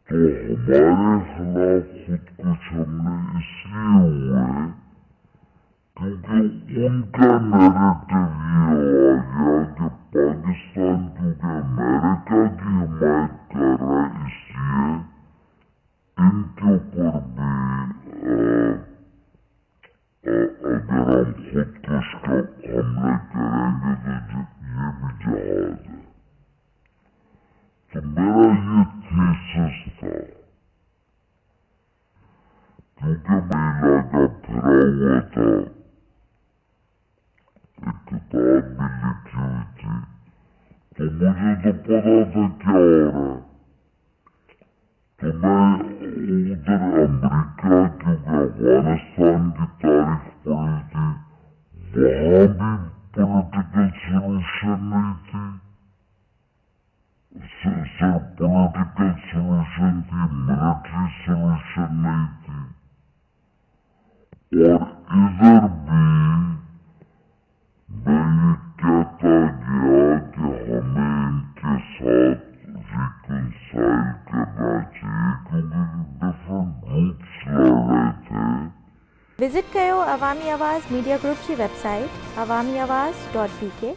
तो हमारे खिलाफ खुदकुश हमने इसलिए हुए क्योंकि उनका नैरेटिव ये आ गया कि पाकिस्तान क्योंकि अमेरिका की हिमायत कर रहा है इसलिए इनके ऊपर भी अगर हम खुदकुश का हमला करेंगे तो ये भी जहाज है। तो मेरा ये थीसिस था क्योंकि महिला का फिरा हुआ था, एक किताब भी लिखी हुई थी, तो मुझे तो पता था क्या हो रहा है। तो मैं उधर अमेरिका क्योंकि अफगानिस्तान की तारीख पढ़ी थी, वहां भी पॉलिटिकल सोल्यूशन नहीं थी, सिर्फ पॉलिटिकल सोल्यूशन थी, मिलिट्री सोल्यूशन नहीं थी। और इधर भी मैं ये कहता गया कि हमें इनके साथ रिकंसाइल करना चाहिए क्योंकि डिफरेंट ग्रुप्स लड़ रहे थे। विजिट कयो अवामी आवाज़ मीडिया ग्रुप की वेबसाइट awamiawaz.pk।